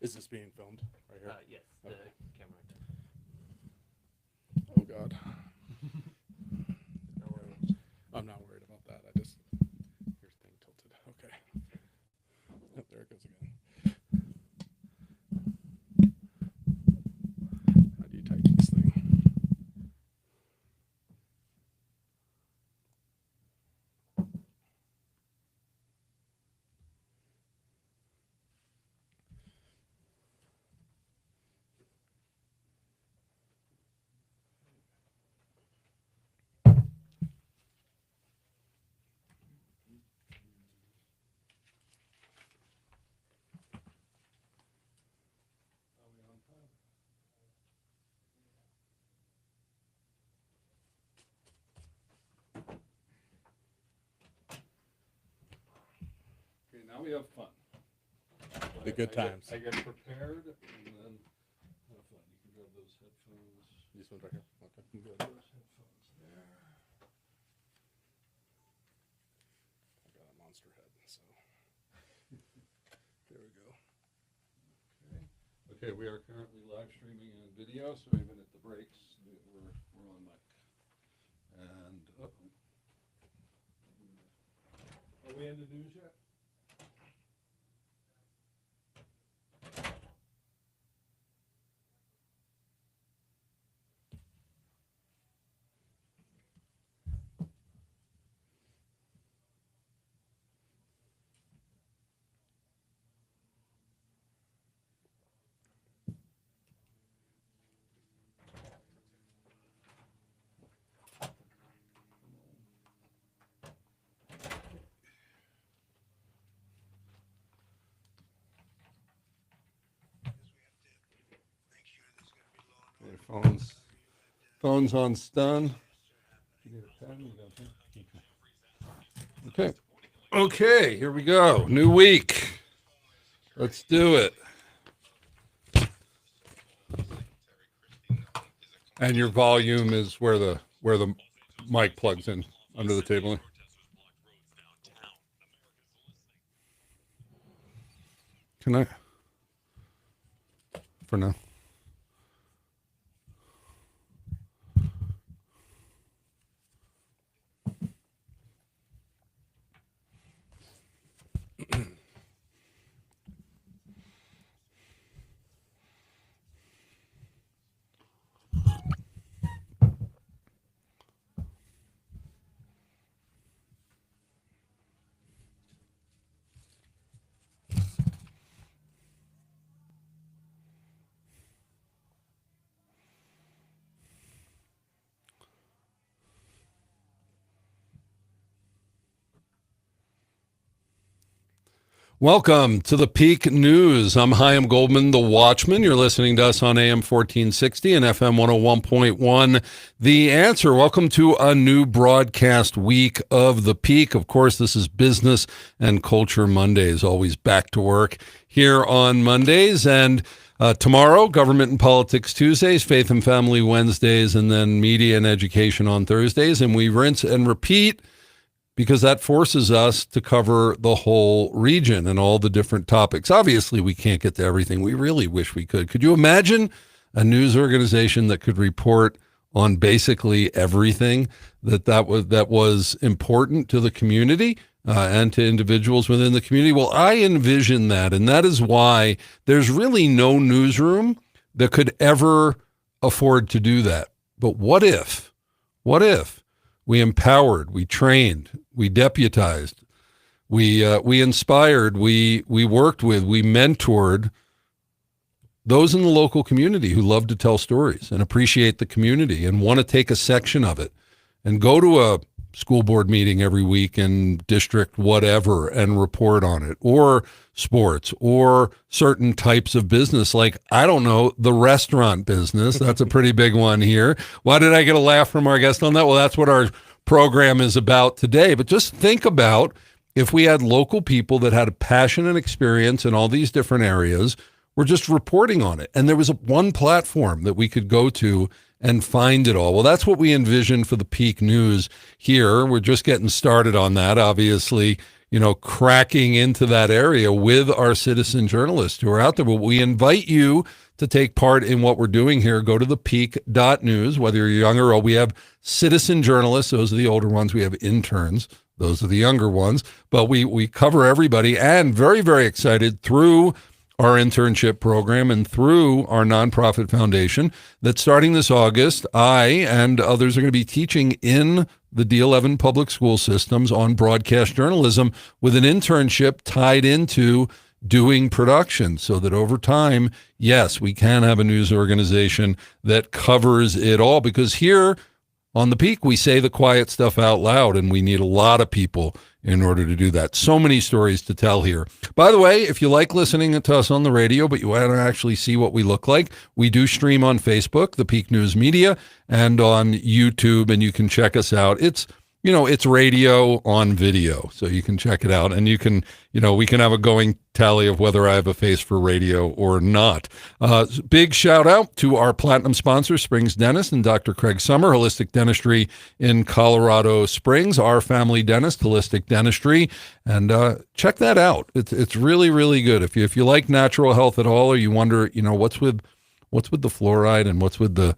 Is this being filmed right here? Yes, the camera. Oh God. I'm not worried about that. I just your thing tilted. Okay. Oh, there it goes again. How do you tighten this thing? Okay, now we have fun. The good times. I get prepared and then have fun. You can grab those headphones. These ones right here. Okay. I'm good. Those headphones there. I got a monster head, so there we go. Okay, we are currently live streaming and video, so even at the breaks, we're on mic. And are we in the news yet? Okay, phones on stun. You need a pen? You got a pen? Okay, here we go. New week. Let's do it. And your volume is where the mic plugs in under the table. Can I? For now. Welcome to the Peak News. I'm Chaim Goldman, the Watchman. You're listening to us on AM 1460 and FM 101.1. The Answer. Welcome to a new broadcast week of the Peak. Of course, this is Business and Culture Mondays, always back to work here on Mondays. And tomorrow, Government and Politics Tuesdays, Faith and Family Wednesdays, and then Media and Education on Thursdays. And we rinse and repeat, because that forces us to cover the whole region and all the different topics. Obviously, we can't get to everything. We really wish we could. Could you imagine a news organization that could report on basically everything that was important to the community and to individuals within the community? Well, I envision that, and that is why there's really no newsroom that could ever afford to do that. But what if we empowered, we trained, we deputized, we inspired, we worked with, we mentored those in the local community who love to tell stories and appreciate the community and want to take a section of it and go to a school board meeting every week in district whatever and report on it, or sports, or certain types of business, like, I don't know, the restaurant business. That's a pretty big one here. Why did I get a laugh from our guest on that? Well, that's what our program is about today. But just think about if we had local people that had a passion and experience in all these different areas, we're just reporting on it. And there was one platform that we could go to and find it all. Well, that's what we envision for the Peak News here. We're just getting started on that. Obviously, cracking into that area with our citizen journalists who are out there. But we invite you to take part in what we're doing here. Go to thepeak.news, whether you're young or old. We have citizen journalists. Those are the older ones. We have interns. Those are the younger ones. But we cover everybody, and very, very excited through our internship program and through our nonprofit foundation that starting this August, I and others are going to be teaching in the D11 public school systems on broadcast journalism with an internship tied into doing production, so that over time, yes, we can have a news organization that covers it all, because here on the Peak, we say the quiet stuff out loud, and we need a lot of people in order to do that. So many stories to tell here. By the way, if you like listening to us on the radio, but you want to actually see what we look like, we do stream on Facebook, the Peak News Media, and on YouTube, and you can check us out. It's radio on video, so you can check it out, and you can, we can have a going tally of whether I have a face for radio or not. Big shout out to our platinum sponsor, Springs Dentist and Dr. Craig Summer, Holistic Dentistry in Colorado Springs, our family dentist, Holistic Dentistry, and check that out. It's really, really good. If you like natural health at all, or you wonder, what's with the fluoride and what's with the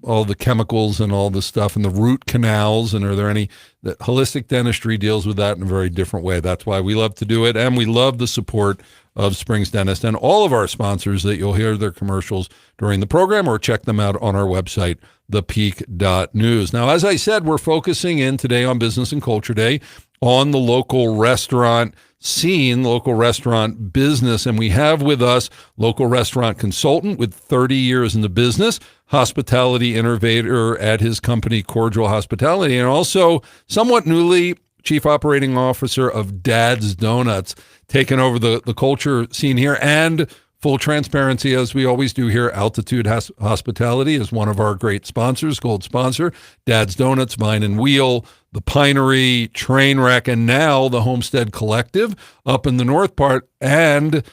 all the chemicals and all the stuff and the root canals, and are there any, that holistic dentistry deals with that in a very different way. That's why we love to do it, and we love the support of Springs Dentist and all of our sponsors that you'll hear their commercials during the program, or check them out on our website, thepeak.news. Now, as I said, we're focusing in today on Business and Culture Day on the local restaurant scene, local restaurant business. And we have with us local restaurant consultant with 30 years in the business, hospitality innovator at his company, Cordial Hospitality, and also somewhat newly chief operating officer of Dad's Donuts, taking over the culture scene here. And full transparency, as we always do here, Altitude Hospitality is one of our great sponsors, gold sponsor. Dad's Donuts, Vine and Wheel, the Pinery, Trainwreck, and now the Homestead Collective up in the north part. And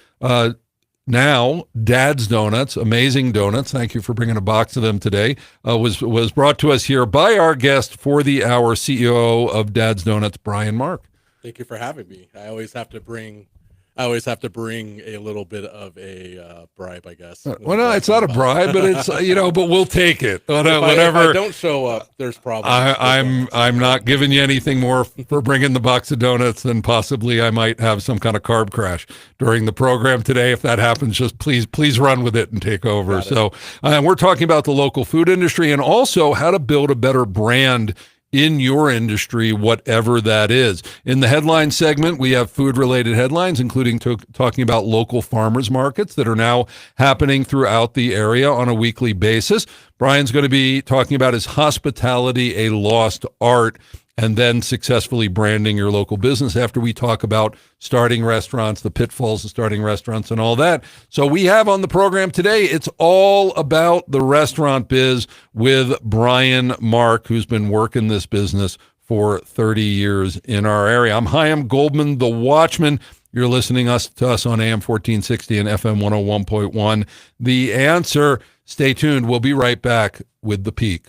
now Dad's Donuts, amazing donuts. Thank you for bringing a box of them today. Was brought to us here by our guest for the hour, CEO of Dad's Donuts, Brian Mark. Thank you for having me. I always have to bring a little bit of a bribe, I guess. Well, no, it's not a bribe, but it's but we'll take it. Whenever if I don't show up, there's problems. I'm not giving you anything more for bringing the box of donuts than possibly I might have some kind of carb crash during the program today. If that happens, just please run with it and take over. So we're talking about the local food industry and also how to build a better brand in your industry, whatever that is. In the headline segment, we have food-related headlines, including talking about local farmers markets that are now happening throughout the area on a weekly basis. Brian's going to be talking about his Hospitality, a Lost Art, and then successfully branding your local business after we talk about starting restaurants, the pitfalls of starting restaurants, and all that. So we have on the program today, it's all about the restaurant biz with Brian Mark, who's been working this business for 30 years in our area. I'm Chaim Goldman, the Watchman. You're listening to us on AM 1460 and FM 101.1. The Answer. Stay tuned. We'll be right back with The Peak.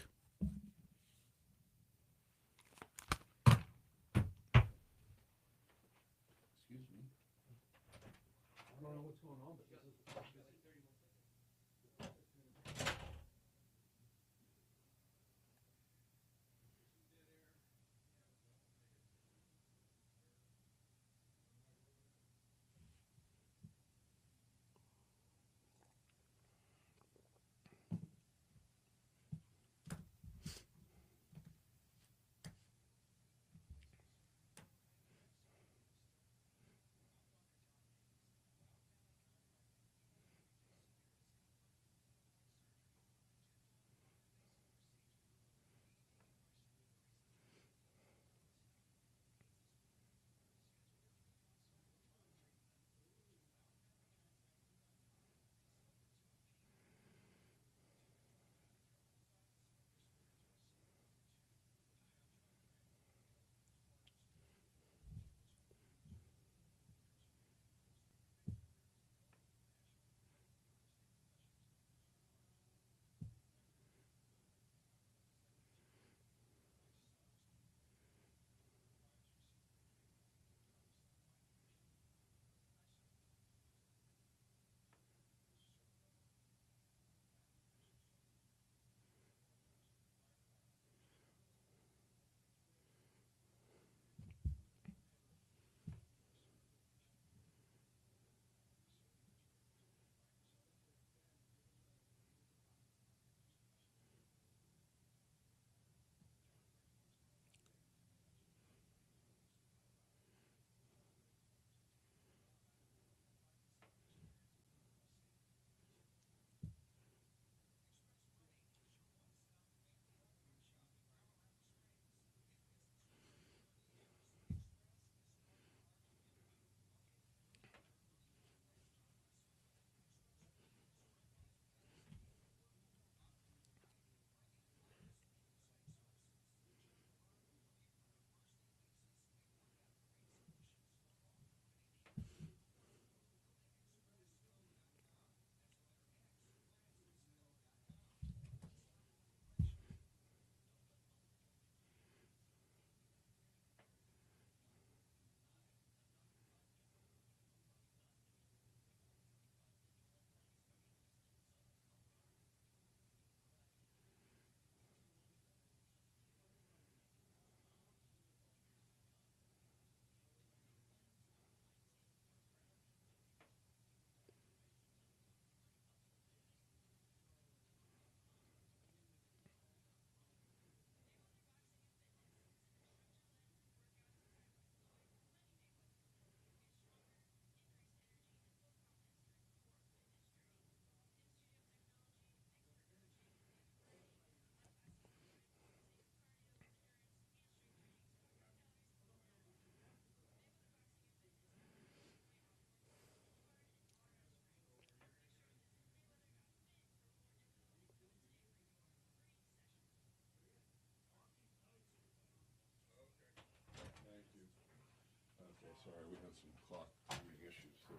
sorry, we had some clock timing issues there.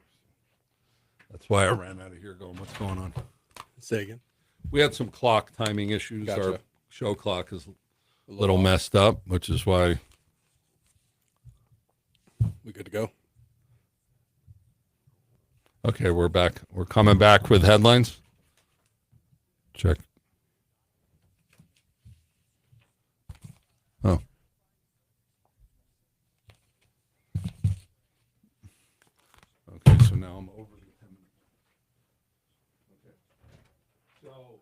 That's why I ran out of here going, what's going on? Say again. We had some clock timing issues. Gotcha. Our show clock is a little messed up, which is why. We good to go? Okay, we're back. We're coming back with headlines. Check. Oh. Okay, so now I'm over the 10 minutes. Okay. So.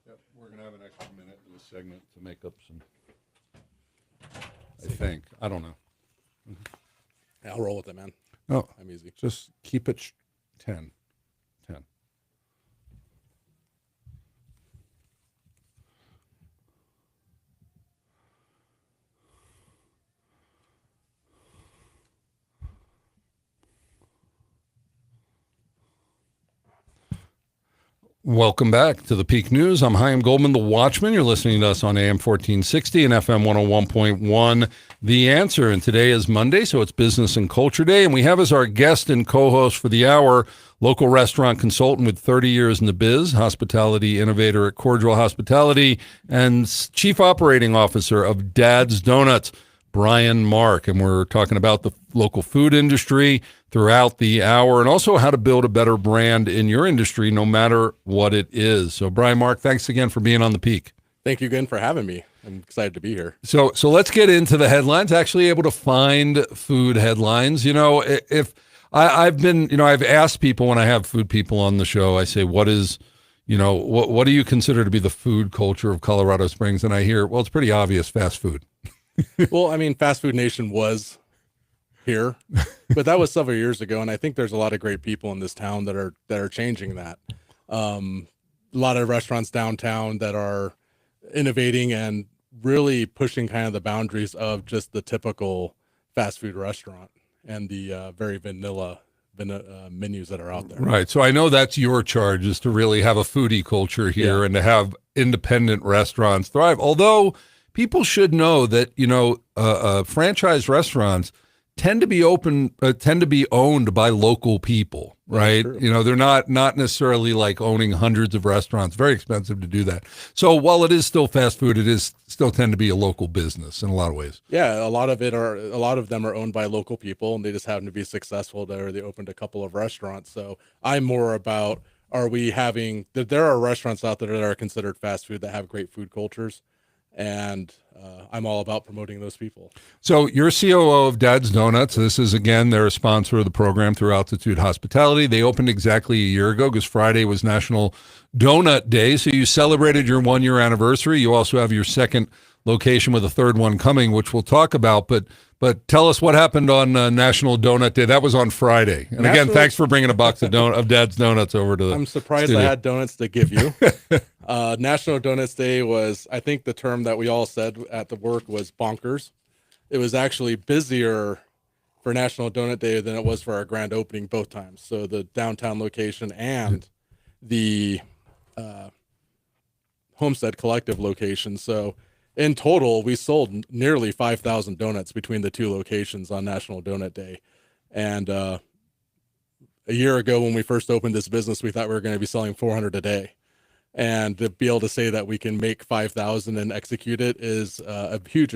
Yep, we're going to have an extra minute in this segment to make up some, I think. I don't know. Yeah, I'll roll with it, man. No, I'm easy. just keep it 10. 10. Welcome back to the Peak News. I'm Chaim Goldman, the Watchman. You're listening to us on AM 1460 and FM 101.1. The Answer. And today is Monday, so it's Business and Culture Day. And we have as our guest and co-host for the hour, local restaurant consultant with 30 years in the biz, hospitality innovator at Cordial Hospitality, and chief operating officer of Dad's Donuts, Brian Mark. And we're talking about the local food industry throughout the hour and also how to build a better brand in your industry, no matter what it is. So, Brian Mark, thanks again for being on the Peak. Thank you again for having me. I'm excited to be here. So let's get into the headlines. Actually able to find food headlines. You know, if I've been, you know, I've asked people when I have food people on the show, I say, what is, you know, what do you consider to be the food culture of Colorado Springs? And I hear, well, it's pretty obvious, fast food. Well, I mean, Fast Food Nation was here, but that was several years ago. And I think there's a lot of great people in this town that are changing that. A lot of restaurants downtown that are innovating and really pushing kind of the boundaries of just the typical fast food restaurant and the very vanilla menus that are out there. Right. So I know that's your charge, is to really have a foodie culture here and to have independent restaurants thrive. Although people should know that, you know, franchise restaurants tend to be owned by local people, right? You know, they're not necessarily like owning hundreds of restaurants. Very expensive to do that. So while it is still fast food, it is still tend to be a local business in a lot of ways. Yeah, a lot of them are owned by local people, and they just happen to be successful there. They opened a couple of restaurants. So I'm more about, there are restaurants out there that are considered fast food that have great food cultures. And I'm all about promoting those people. So you're COO of Dad's Donuts. This is, again, they're a sponsor of the program through Altitude Hospitality. They opened exactly a year ago because Friday was National Donut Day. So you celebrated your 1-year anniversary. You also have your second location with a third one coming, which we'll talk about. But tell us what happened on National Donut Day. That was on Friday. And again, thanks for bringing a box of Dad's Donuts over to the I'm surprised studio. I had donuts to give you. National Donuts Day was, I think the term that we all said at the work was bonkers. It was actually busier for National Donut Day than it was for our grand opening both times. So the downtown location and the Homestead Collective location. So in total, we sold nearly 5,000 donuts between the two locations on National Donut Day. And a year ago when we first opened this business, we thought we were going to be selling 400 a day. And to be able to say that we can make 5,000 and execute it is a huge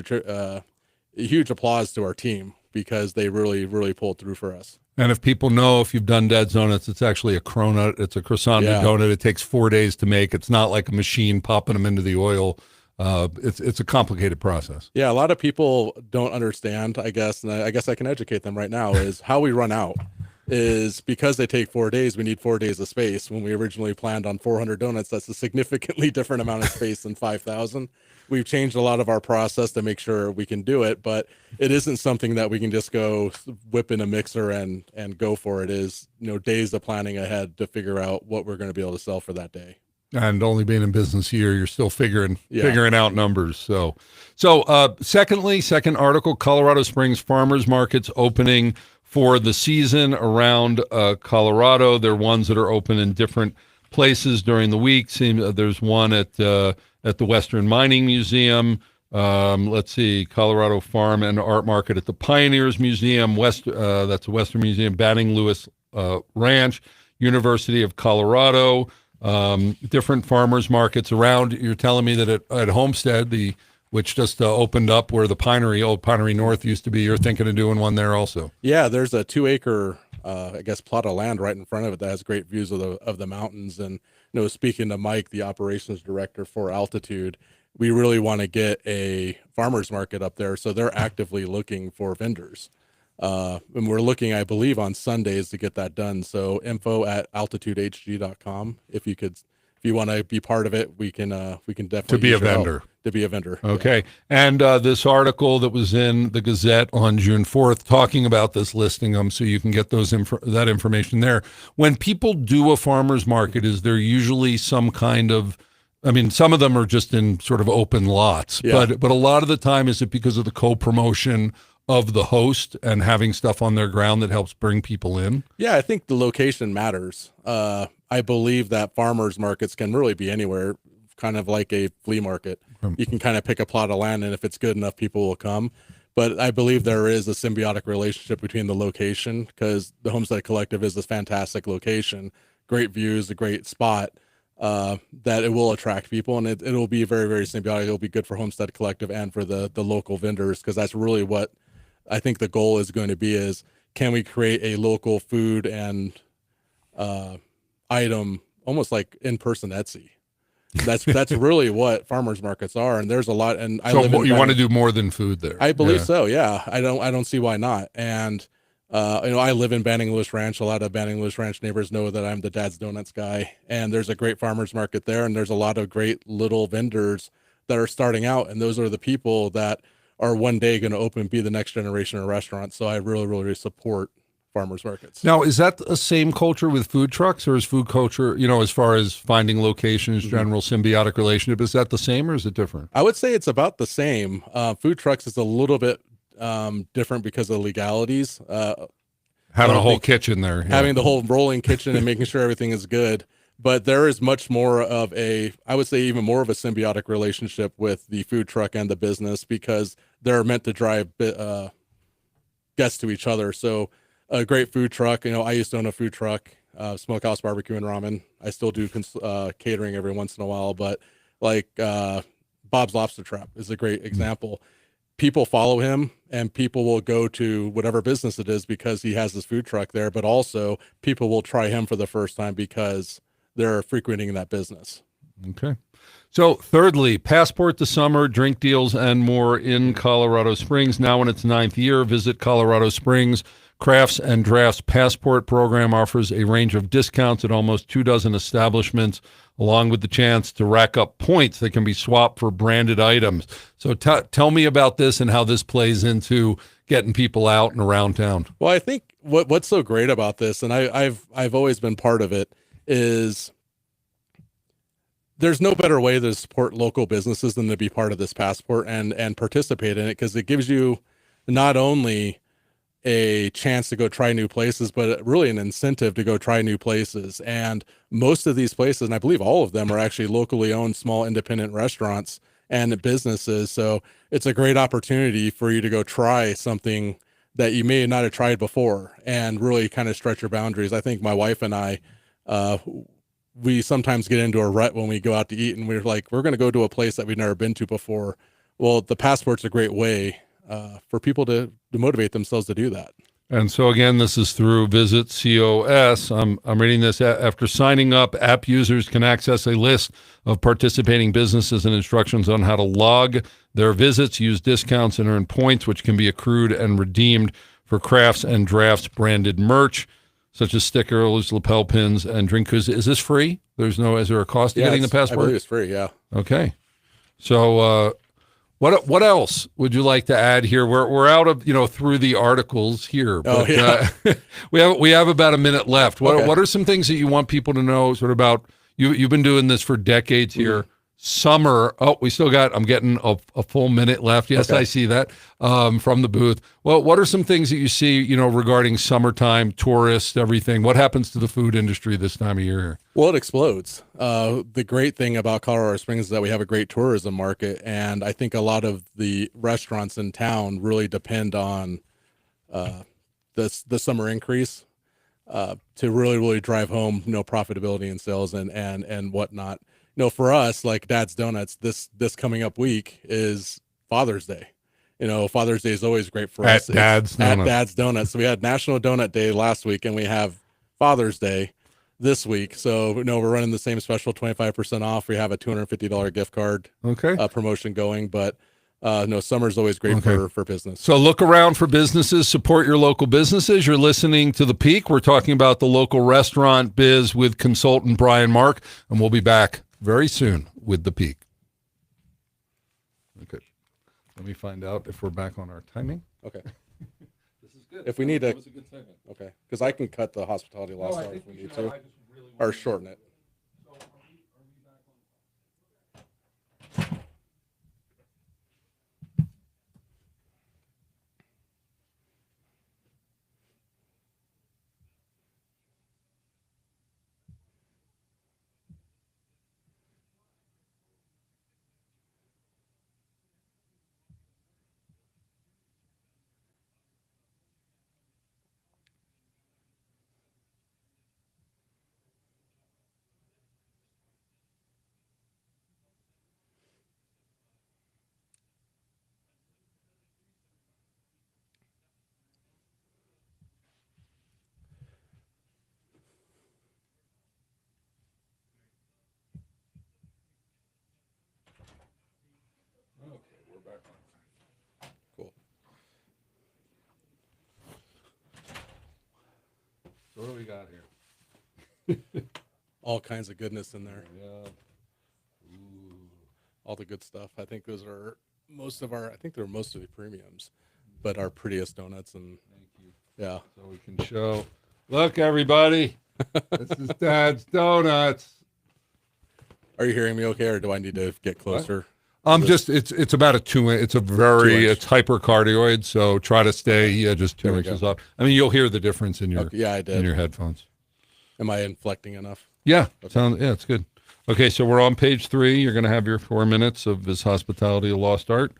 applause to our team, because they really, really pulled through for us. And if people know, if you've done Dad's Donuts, it's actually a cronut. It's a croissant donut. It takes 4 days to make. It's not like a machine popping them into the oil. It's a complicated process. Yeah, a lot of people don't understand, I guess, and I guess I can educate them right now, is how we run out. is because they take 4 days, we need 4 days of space. When we originally planned on 400 donuts, that's a significantly different amount of space than 5,000. We've changed a lot of our process to make sure we can do it, but it isn't something that we can just go whip in a mixer and go for. It is, days of planning ahead to figure out what we're going to be able to sell for that day. And only being in business a year, you're still figuring out numbers. So second article, Colorado Springs Farmers Market's opening for the season around Colorado. There are ones that are open in different places during the week. There's one at the Western Mining Museum. Let's see, Colorado Farm and Art Market at the Pioneers Museum. That's the Western Museum, Banning Lewis Ranch, University of Colorado. Different farmers markets around. You're telling me that at Homestead, which just opened up where the old Pinery North used to be, you're thinking of doing one there also? Yeah, there's a 2-acre, plot of land right in front of it that has great views of the mountains. And speaking to Mike, the operations director for Altitude, we really want to get a farmers market up there. So they're actively looking for vendors. And we're looking, I believe, on Sundays to get that done. So info@altitudehg.com. If you want to be part of it, we can definitely to be a vendor. To be a vendor. Okay. Yeah. And this article that was in the Gazette on June 4th talking about this, listing them so you can get that information there. When people do a farmer's market, is there usually some kind of, some of them are just in sort of open lots, but a lot of the time, is it because of the co-promotion of the host and having stuff on their ground that helps bring people in? Yeah, I think the location matters. I believe that farmers markets can really be anywhere, kind of like a flea market. You can kind of pick a plot of land, and if it's good enough, people will come. But I believe there is a symbiotic relationship between the location, because the Homestead Collective is a fantastic location, great views, a great spot, that it will attract people, and it will be very, very symbiotic. It'll be good for Homestead Collective and for the local vendors, because that's really what I think the goal is going to be, is can we create a local food and item, almost like in-person Etsy. That's really what farmers markets are, and there's a lot. And you want to do more than food there? I believe so. Yeah, I don't see why not. And I live in Banning Lewis Ranch. A lot of Banning Lewis Ranch neighbors know that I'm the Dad's Donuts guy, and there's a great farmers market there, and there's a lot of great little vendors that are starting out, and those are the people that are one day going to be the next generation of restaurants. So I really, really support farmers markets. Now, is that the same culture with food trucks, or is food culture, as far as finding locations, general symbiotic relationship, is that the same or is it different? I would say it's about the same. Food trucks is a little bit different because of legalities. Having a whole kitchen there. Having the whole rolling kitchen and making sure everything is good. But there is much more of I would say even more of a symbiotic relationship with the food truck and the business, because they're meant to drive guests to each other. So a great food truck, I used to own a food truck, Smokehouse Barbecue and Ramen. I still do catering every once in a while, but like Bob's Lobster Trap is a great example. People follow him, and people will go to whatever business it is because he has his food truck there, but also people will try him for the first time because they're frequenting that business. Okay. So thirdly, Passport to Summer, drink deals and more in Colorado Springs. Now in its 9th year, visit Colorado Springs. Crafts and Drafts Passport program offers a range of discounts at almost 24 establishments, along with the chance to rack up points that can be swapped for branded items. So tell me about this and how this plays into getting people out and around town. Well, I think what's so great about this, and I've always been part of it, is there's no better way to support local businesses than to be part of this Passport and participate in it, because it gives you not only a chance to go try new places, but really an incentive to go try new places. And most of these places, and I believe all of them, are actually locally owned small independent restaurants and businesses. So it's a great opportunity for you to go try something that you may not have tried before and really kind of stretch your boundaries. I think my wife and I, we sometimes get into a rut when we go out to eat, and we're like, we're going to go to a place that we've never been to before. Well, the Passport's a great way for people to motivate themselves to do that. And so again, this is through Visit COS. I'm reading this. After signing up, app users can access a list of participating businesses and instructions on how to log their visits, use discounts, and earn points, which can be accrued and redeemed for Crafts and Drafts branded merch. such as stickers, lapel pins, and drink koozies. Is this free? Is there a cost to getting the I believe passport? it's free. Yeah. Okay. So, what else would you like to add here? We're out of through the articles here, but we have about a minute left. What are some things that you want people to know sort of about you? You've been doing this for decades here. Summer. Oh, I'm getting a full minute left. Yes, I see that from the booth. Well, what are some things that you see, regarding summertime, tourists, everything? What happens to the food industry this time of year? Well, it explodes. The great thing about Colorado Springs is that we have a great tourism market, and I think a lot of the restaurants in town really depend on the summer increase to really drive home profitability and sales and whatnot. For us, like Dad's Donuts, this coming up week is Father's Day. Father's Day is always great for us. Dad's Donuts. At Dad's Donuts. So we had National Donut Day last week, and we have Father's Day this week. So, we're running the same special, 25% off. We have a $250 gift card promotion going, but summer's always great for business. So look around for businesses, support your local businesses. You're listening to The Peak. We're talking about the local restaurant biz with consultant Brian Mark, and we'll be back very soon with The Peak. Okay. Let me find out if we're back on our timing. Okay. This is good. If we need to. That was a good segment. Okay. Because I can cut the hospitality last hour if we need to. Or shorten it. Cool. So what do we got here? All kinds of goodness in there. Yeah. All the good stuff. I think those are I think they're mostly premiums, but our prettiest donuts. And Thank you. Yeah. So we can show. Look, everybody. This is Dad's Donuts. Are you hearing me okay, or do I need to get closer? It's about a 2 inch. It's a it's hypercardioid, so try to stay just 2 inches up. I mean, you'll hear the difference in your I did. in your headphones. Am I inflecting enough? Yeah, it's good. Okay, so we're on page 3. You're going to have your 4 minutes of This Hospitality, a Lost Art.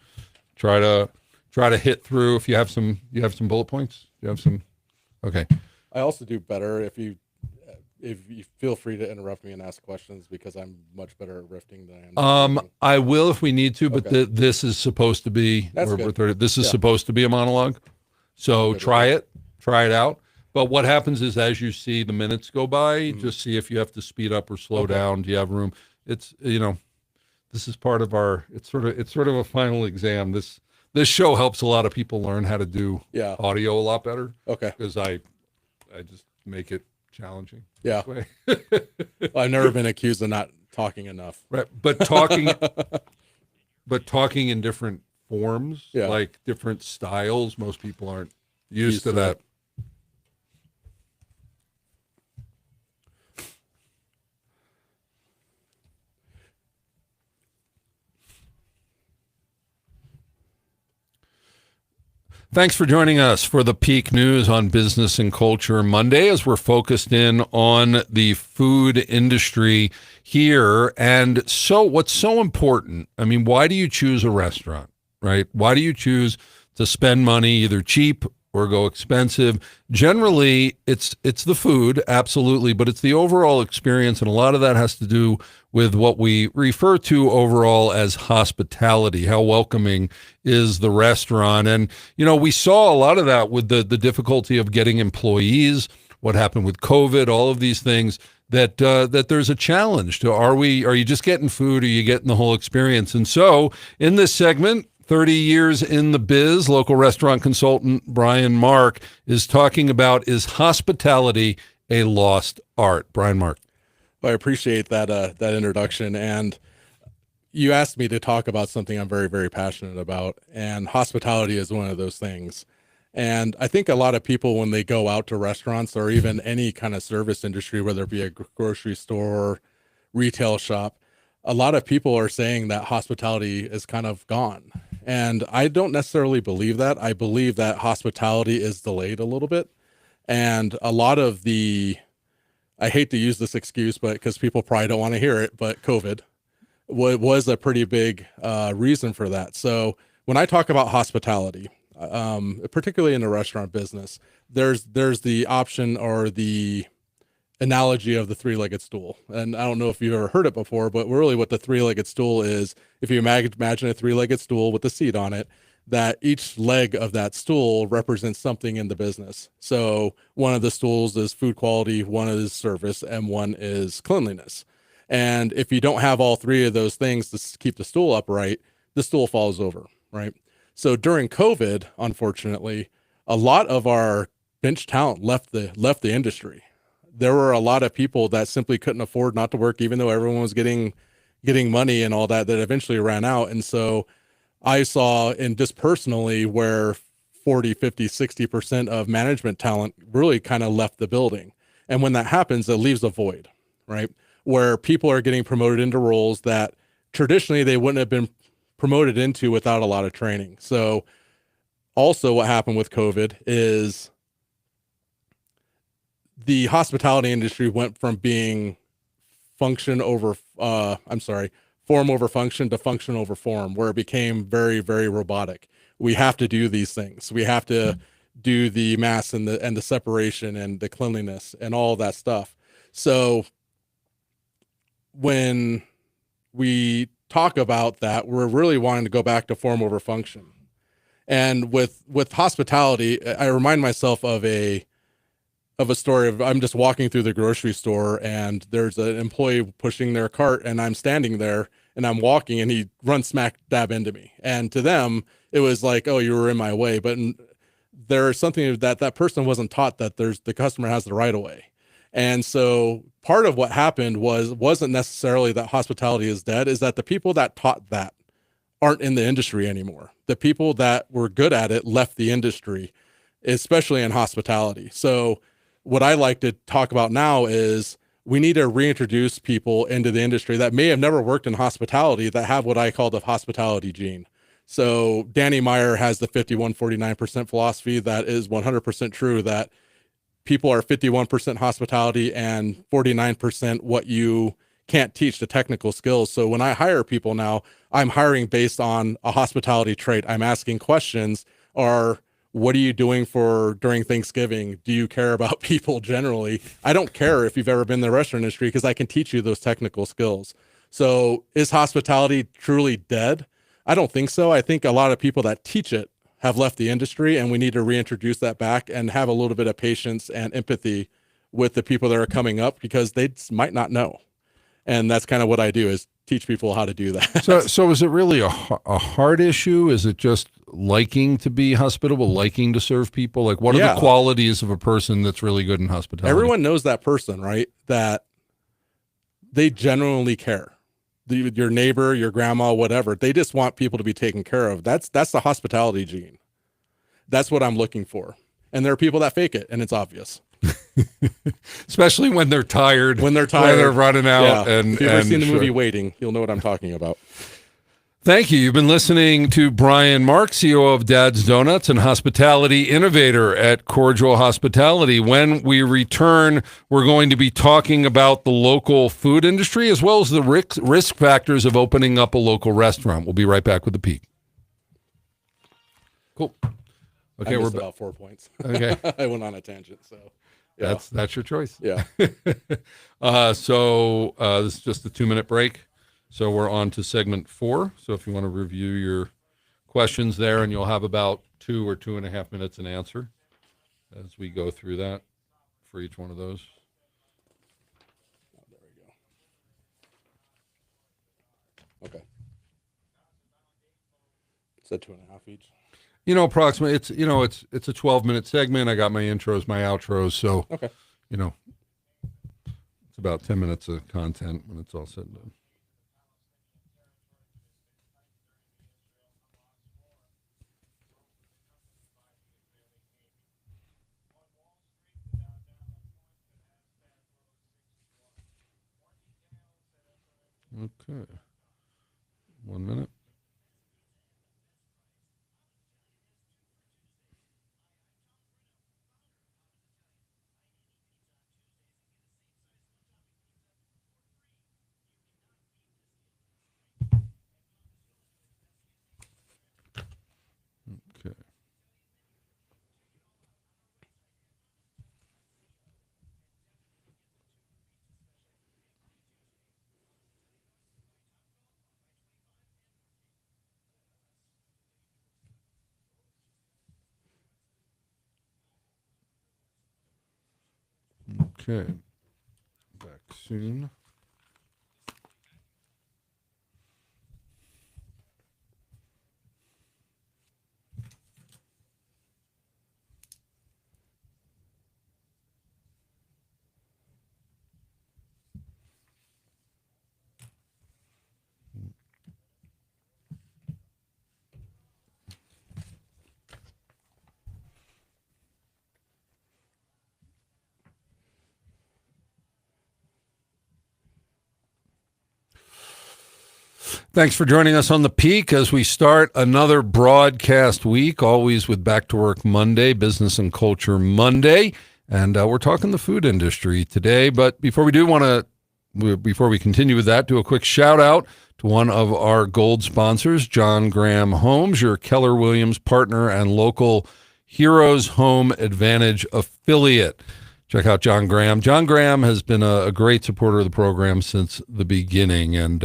Try to hit through. If you have some bullet points. You have some. Okay. I also do better if you feel free to interrupt me and ask questions, because I'm much better at riffing than I am. I will if we need to, but this is supposed to be. This is supposed to be a monologue. So try it out. But what happens is, as you see the minutes go by, just see if you have to speed up or slow down. Do you have room? It's this is part of our. It's sort of a final exam. This show helps a lot of people learn how to do audio a lot better. Okay, because I just make it challenging. Yeah, I've never been accused of not talking enough. Right, but talking in different forms, like different styles. Most people aren't used to that. Thanks for joining us for the Peak News on Business and Culture Monday, as we're focused in on the food industry here. And so what's so important, I mean, why do you choose a restaurant, right? Why do you choose to spend money either cheap or go expensive? Generally, it's the food, absolutely, but it's the overall experience, and a lot of that has to do with what we refer to overall as hospitality. How welcoming is the restaurant? And, we saw a lot of that with the difficulty of getting employees, what happened with COVID, all of these things, that there's a challenge to, are you just getting food, or are you getting the whole experience? And so in this segment, 30 years in the biz, local restaurant consultant Brian Mark is talking about, is hospitality a lost art? Brian Mark. Well, I appreciate that introduction. And you asked me to talk about something I'm very, very passionate about, and hospitality is one of those things. And I think a lot of people, when they go out to restaurants or even any kind of service industry, whether it be a grocery store, retail shop, a lot of people are saying that hospitality is kind of gone. And I don't necessarily believe that. I believe that hospitality is delayed a little bit. And a lot of I hate to use this excuse, but because people probably don't want to hear it, but COVID was a pretty big reason for that. So when I talk about hospitality, particularly in the restaurant business, there's the option or the analogy of the three-legged stool. And I don't know if you've ever heard it before, but really what the three-legged stool is, if you imagine a three-legged stool with a seat on it, that each leg of that stool represents something in the business. So one of the stools is food quality, one is service, and one is cleanliness. And if you don't have all three of those things to keep the stool upright, the stool falls over, right? So during COVID, unfortunately, a lot of our bench talent left the industry. There were a lot of people that simply couldn't afford not to work, even though everyone was getting money and all that eventually ran out. And so I saw, and just personally, where 40, 50, 60% of management talent really kind of left the building. And when that happens, it leaves a void, right? Where people are getting promoted into roles that traditionally they wouldn't have been promoted into without a lot of training. So also what happened with COVID is the hospitality industry went from being form over function to function over form, where it became very, very robotic. We have to do these things. We have to do the mass and the separation and the cleanliness and all that stuff. So when we talk about that, we're really wanting to go back to form over function. And with hospitality, I remind myself of a story of, I'm just walking through the grocery store and there's an employee pushing their cart and I'm standing there and I'm walking and he runs smack dab into me. And to them, it was like, oh, you were in my way. But there's something that person wasn't taught, that the customer has the right of way. And so part of what happened wasn't necessarily that hospitality is dead, is that the people that taught that aren't in the industry anymore. The people that were good at it left the industry, especially in hospitality. So what I like to talk about now is we need to reintroduce people into the industry that may have never worked in hospitality, that have what I call the hospitality gene. So Danny Meyer has the 51-49% philosophy that is 100% true, that people are 51% hospitality and 49% what you can't teach, the technical skills. So when I hire people now, I'm hiring based on a hospitality trait. I'm asking questions, or what are you doing during Thanksgiving? Do you care about people generally? I don't care if you've ever been in the restaurant industry, because I can teach you those technical skills. So is hospitality truly dead? I don't think so. I think a lot of people that teach it have left the industry, and we need to reintroduce that back and have a little bit of patience and empathy with the people that are coming up, because they might not know. And that's kind of what I do, is teach people how to do that. So is it really a heart issue? Is it just liking to be hospitable, liking to serve people? Like, what are the qualities of a person that's really good in hospitality? Everyone knows that person, right? That they genuinely care. Your neighbor, your grandma, whatever. They just want people to be taken care of. That's the hospitality gene. That's what I'm looking for. And there are people that fake it, and it's obvious. Especially when they're tired. When they're running out. Yeah. And if you've ever seen the movie Waiting, you'll know what I'm talking about. Thank you. You've been listening to Brian Mark, CEO of Dad's Donuts and hospitality innovator at Cordial Hospitality. When we return, we're going to be talking about the local food industry as well as the risk factors of opening up a local restaurant. We'll be right back with The Peak. Cool. Okay, we're about 4 points. Okay. I went on a tangent, so yeah. That's your choice. Yeah. So this is just a 2-minute break. So we're on to segment 4. So if you want to review your questions there, and you'll have about 2 or 2.5 minutes an answer as we go through that for each one of those. Oh, there we go. Okay. Said 2.5 each. Approximately. It's a 12-minute segment. I got my intros, my outros, so Okay. It's about 10 minutes of content when it's all said and done. Okay. 1 minute. Okay. Okay. Back soon. Thanks for joining us on The Peak as we start another broadcast week, always with Back to Work Monday, Business and Culture Monday. And we're talking the food industry today. But before we continue with that, do a quick shout out to one of our gold sponsors, John Graham Homes, your Keller Williams partner and local Heroes Home Advantage affiliate. Check out John Graham. John Graham has been a great supporter of the program since the beginning, and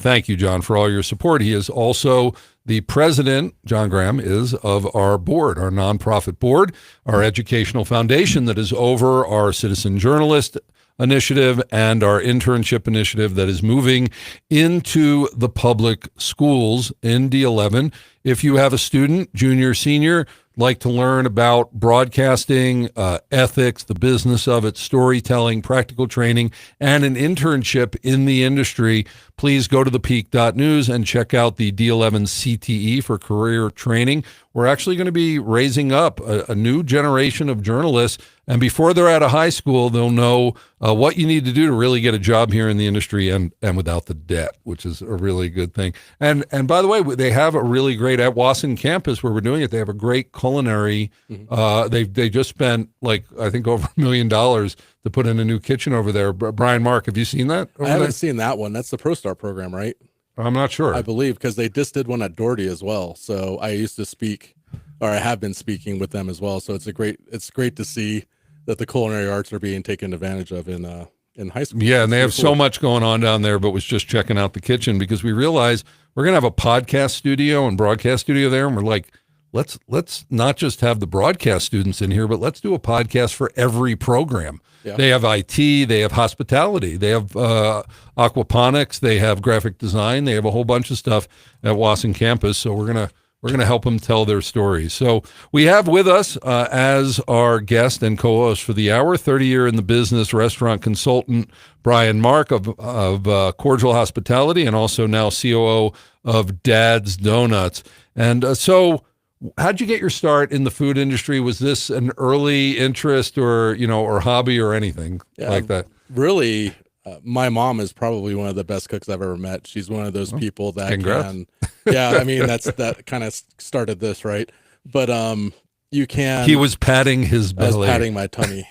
thank you, John, for all your support. He is also the president, John Graham is, of our board, our nonprofit board, our educational foundation that is over our citizen journalist initiative and our internship initiative that is moving into the public schools in D11. If you have a student, junior, senior, like to learn about broadcasting, ethics, the business of it, storytelling, practical training, and an internship in the industry, please go to thepeak.news and check out the D11 CTE for career training. We're actually going to be raising up a new generation of journalists, and before they're out of high school, they'll know what you need to do to really get a job here in the industry and without the debt, which is a really good thing. And by the way, they have a really great, at Wasson campus where we're doing it, they have a great culinary, they just spent I think over $1 million to put in a new kitchen over there. Brian, Mark, have you seen that? I haven't seen that one. That's the ProStar program, right? I'm not sure. I believe because they just did one at Doherty as well. So I used to speak, or I have been speaking with them as well. So it's great to see that the culinary arts are being taken advantage of in high school. Yeah, and they have so much going on down there, but was just checking out the kitchen because we realized we're going to have a podcast studio and broadcast studio there, and we're like, let's not just have the broadcast students in here, but let's do a podcast for every program. Yeah. They have IT, they have hospitality, they have aquaponics, they have graphic design, they have a whole bunch of stuff at Wasson campus. So we're gonna help them tell their stories. So we have with us as our guest and co-host for the hour, 30-year in the business restaurant consultant Brian Mark of Cordial Hospitality, and also now COO of Dad's Donuts. And so, how'd you get your start in the food industry? Was this an early interest or hobby or anything like that? Really, my mom is probably one of the best cooks I've ever met. She's one of those people that I mean, that kind of started this, right? But he was patting his belly. I was patting my tummy.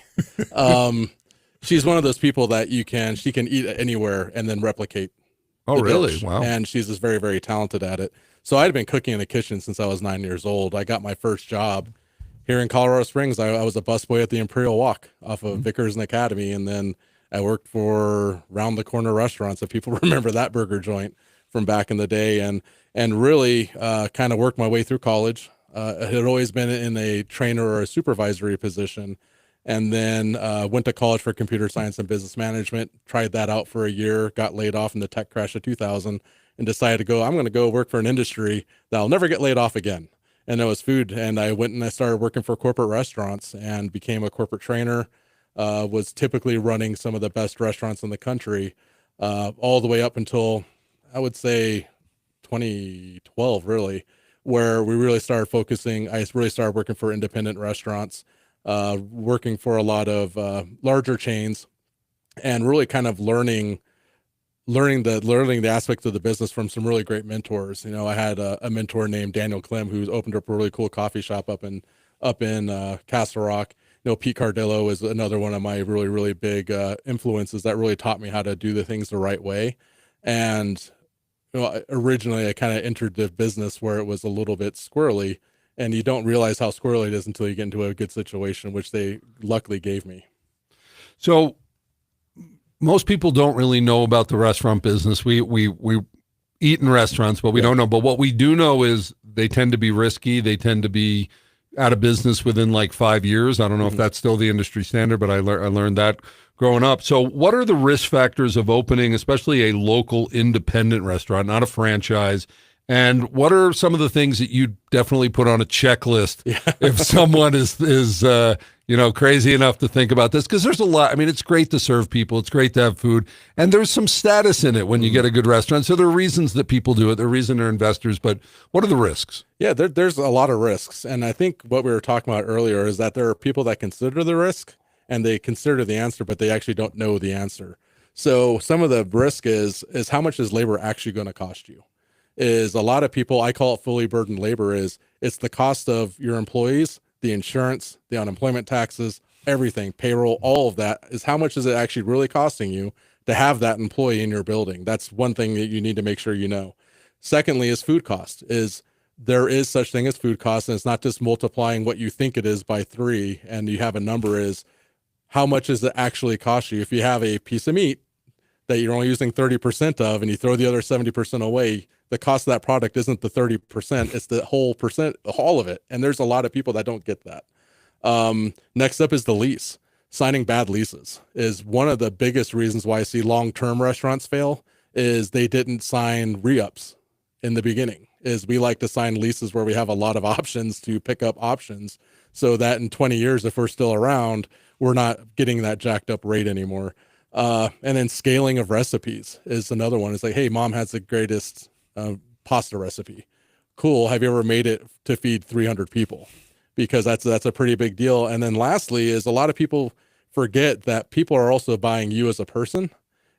She's one of those people that she can eat anywhere and then replicate. Oh, really? Dish. Wow. And she's just very, very talented at it. So I'd been cooking in the kitchen since I was 9 years old. I got my first job here in Colorado Springs. I was a busboy at the Imperial Walk off of Vickers and Academy. And then I worked for Round the Corner Restaurants, if people remember that burger joint from back in the day, and really kind of worked my way through college. I had always been in a trainer or a supervisory position, and then went to college for computer science and business management, tried that out for a year, got laid off in the tech crash of 2000, and decided to go, I'm going to go work for an industry that I'll never get laid off again. And it was food. And I went and I started working for corporate restaurants and became a corporate trainer, was typically running some of the best restaurants in the country, all the way up until I would say 2012, really, where we really started focusing. I really started working for independent restaurants, working for a lot of larger chains, and really kind of learning the aspects of the business from some really great mentors. You know, I had a mentor named Daniel Clem, who's opened up a really cool coffee shop up in Castle Rock. You know, Pete Cardillo is another one of my really, really big influences that really taught me how to do the things the right way. And you know, originally I kind of entered the business where it was a little bit squirrely, and you don't realize how squirrely it is until you get into a good situation, which they luckily gave me. So most people don't really know about the restaurant business. We eat in restaurants, but we don't know. But what we do know is they tend to be risky. They tend to be out of business within like 5 years. I don't know if that's still the industry standard, but I learned that growing up. So what are the risk factors of opening, especially a local independent restaurant, not a franchise? And what are some of the things that you definitely put on a checklist if someone is crazy enough to think about this? Because there's a lot. I mean, it's great to serve people. It's great to have food. And there's some status in it when you get a good restaurant. So there are reasons that people do it. There are reasons they're investors. But what are the risks? Yeah, there's a lot of risks. And I think what we were talking about earlier is that there are people that consider the risk and they consider the answer, but they actually don't know the answer. So some of the risk is how much is labor actually going to cost you? Is a lot of people, I call it fully burdened labor, it's the cost of your employees, the insurance, the unemployment taxes, everything, payroll, all of that is how much is it actually really costing you to have that employee in your building. That's one thing that you need to make sure you know. Secondly is food cost. There is such thing as food cost, and it's not just multiplying what you think it is by 3 and you have a number. Is how much does it actually cost you? If you have a piece of meat that you're only using 30% of and you throw the other 70% away, the cost of that product isn't the 30%, it's the whole percent, all of it. And there's a lot of people that don't get that. Next up is the lease. Signing bad leases is one of the biggest reasons why I see long-term restaurants fail. Is they didn't sign re-ups in the beginning. Is we like to sign leases where we have a lot of options to pick up options, so that in 20 years, if we're still around, we're not getting that jacked up rate anymore. And then scaling of recipes is another one. It's like, hey, mom has the greatest pasta recipe. Cool. Have you ever made it to feed 300 people? Because that's a pretty big deal. And then lastly is a lot of people forget that people are also buying you as a person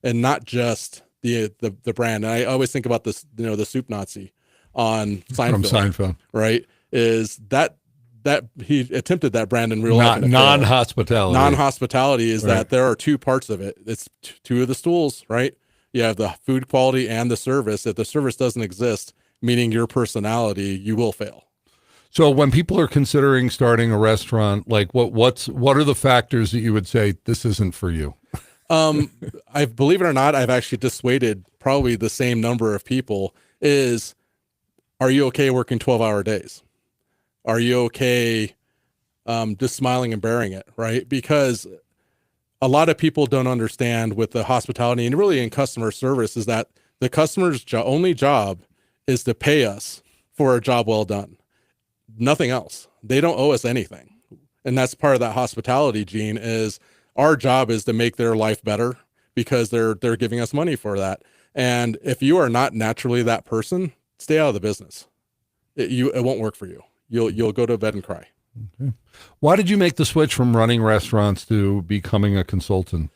and not just the brand. And I always think about this, the soup Nazi on Seinfeld. From Seinfeld. Right. Is that he attempted that brand in real life. Non-hospitality. Non-hospitality is that there are two parts of it. It's two of the stools, right? You have the food quality and the service. If the service doesn't exist, meaning your personality, you will fail. So when people are considering starting a restaurant, like what are the factors that you would say this isn't for you? I believe it or not, I've actually dissuaded probably the same number of people. Are you okay working 12-hour days? Are you okay just smiling and bearing it, right? Because a lot of people don't understand with the hospitality and really in customer service is that the customer's only job is to pay us for a job well done. Nothing else. They don't owe us anything. And that's part of that hospitality gene is our job is to make their life better because they're giving us money for that. And if you are not naturally that person, stay out of the business. It won't work for you. You'll go to bed and cry. Okay. Why did you make the switch from running restaurants to becoming a consultant?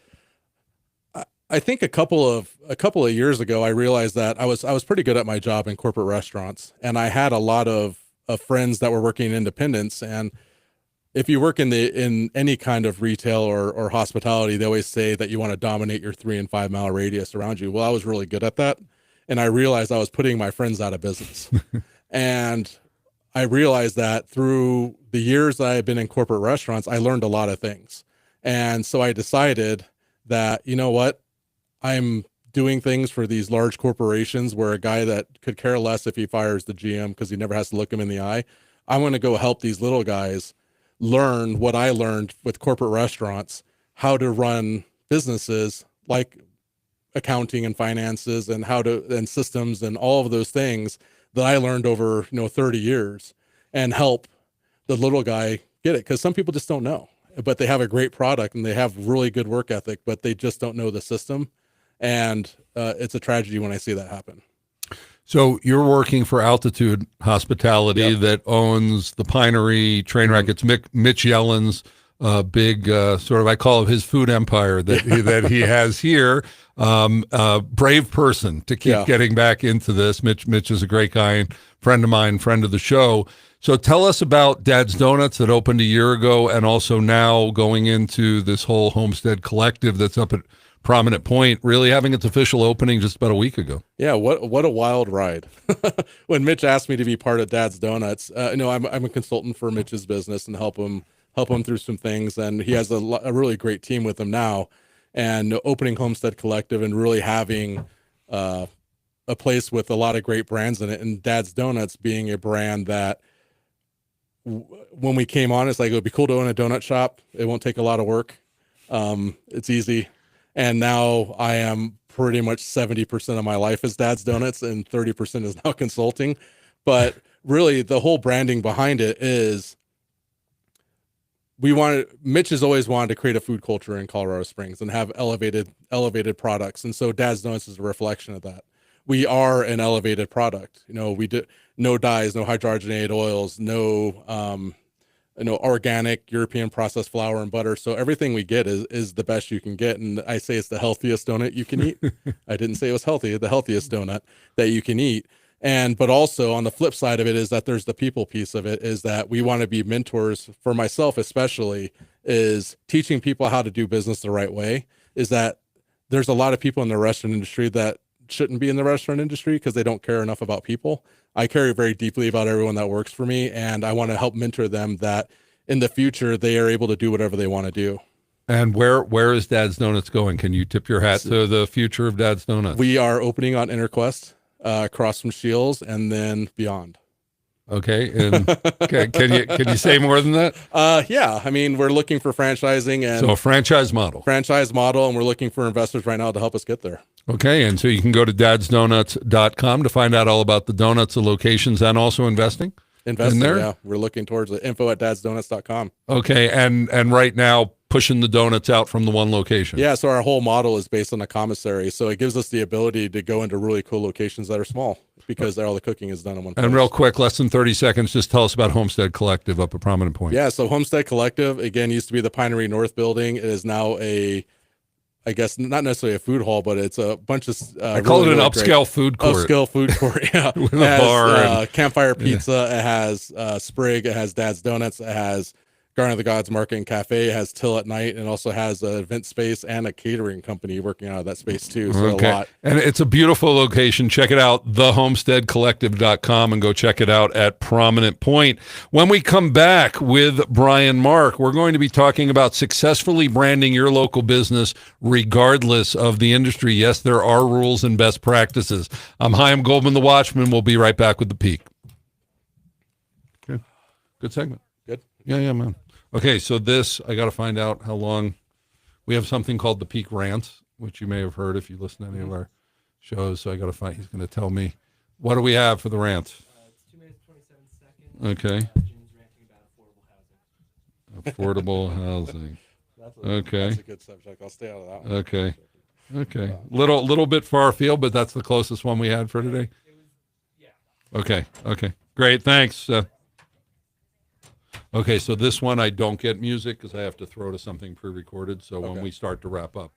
I think a couple of years ago, I realized that I was pretty good at my job in corporate restaurants, and I had a lot of friends that were working in independence. And if you work in any kind of retail or hospitality, they always say that you want to dominate your 3 and 5 mile radius around you. Well, I was really good at that, and I realized I was putting my friends out of business. And I realized that through the years that I've been in corporate restaurants, I learned a lot of things. And so I decided that, you know what, I'm doing things for these large corporations where a guy that could care less if he fires the GM because he never has to look him in the eye. I'm going to go help these little guys learn what I learned with corporate restaurants, how to run businesses like accounting and finances and and systems and all of those things that I learned over 30 years, and help the little guy get it, because some people just don't know, but they have a great product and they have really good work ethic, but they just don't know the system, and it's a tragedy when I see that happen. So you're working for Altitude Hospitality, Yep. that owns the Pinery, Trainwreck. It's Mitch Yellen's big sort of, I call it his food empire that he has here. Brave person to keep getting back into this. Mitch is a great guy, friend of mine, friend of the show. So tell us about Dad's Donuts that opened a year ago, and also now going into this whole Homestead Collective that's up at Prominent Point, really having its official opening just about a week ago. Yeah, what a wild ride. When Mitch asked me to be part of Dad's Donuts, I'm a consultant for Mitch's business and help him through some things, and he has a really great team with him now. And opening Homestead Collective and really having a place with a lot of great brands in it, and Dad's Donuts being a brand that when we came on, it's like, it would be cool to own a donut shop. It won't take a lot of work. It's easy. And now I am pretty much 70% of my life is Dad's Donuts and 30% is now consulting. But really the whole branding behind it is, Mitch has always wanted to create a food culture in Colorado Springs and have elevated products. And so Dad's Donuts is a reflection of that. We are an elevated product. We do no dyes, no hydrogenated oils, no organic European processed flour and butter. So everything we get is the best you can get. And I say it's the healthiest donut you can eat. I didn't say it was healthy, the healthiest donut that you can eat. But also on the flip side of it is that there's the people piece of it, is that we want to be mentors, for myself especially, is teaching people how to do business the right way. Is that there's a lot of people in the restaurant industry that shouldn't be in the restaurant industry because they don't care enough about people. I care very deeply about everyone that works for me, and I want to help mentor them that in the future they are able to do whatever they want to do. And where is Dad's Donuts going? Can you tip your hat to the future of Dad's Donuts? We are opening on Interquest, across from Shields, and then beyond. Okay, and can you say more than that? Yeah, I mean, we're looking for franchising, and so a franchise model, and we're looking for investors right now to help us get there. Okay, and so you can go to dadsdonuts.com to find out all about the donuts, the locations, and also investing in there. Yeah, we're looking towards the info@dadsdonuts.com. Okay, and right now pushing the donuts out from the one location. Yeah, so our whole model is based on a commissary, so it gives us the ability to go into really cool locations that are small because all the cooking is done in one place. And real quick, less than 30 seconds, just tell us about Homestead Collective up at Prominent Point. Yeah, so Homestead Collective, again, used to be the Pinery North building. It is now I guess not necessarily a food hall, but it's a bunch of I call it an upscale food court. Upscale food court, yeah. With a bar. Campfire Pizza. It has Sprig. It has Dad's Donuts. It has Garden of the Gods Market and Cafe. It has Till at Night, and also has an event space and a catering company working out of that space too. So a lot. And it's a beautiful location. Check it out, thehomesteadcollective.com, and go check it out at Prominent Point. When we come back with Brian Mark, we're going to be talking about successfully branding your local business regardless of the industry. Yes, there are rules and best practices. I'm Chaim Goldman, the Watchman. We'll be right back with The Peak. Good segment. Good. Yeah, man. Okay, so this, I got to find out how long. We have something called The Peak Rants, which you may have heard if you listen to any of our shows. So I got to find, he's going to tell me. What do we have for the rants? It's 2 minutes, 27 seconds. Okay. Jim's ranting about affordable housing. Affordable housing. Okay. That's a good subject. I'll stay out of that one. Okay. Little bit far afield, but that's the closest one we had for today. Okay. Great. Thanks. Okay, so this one I don't get music because I have to throw to something pre-recorded. So when we start to wrap up,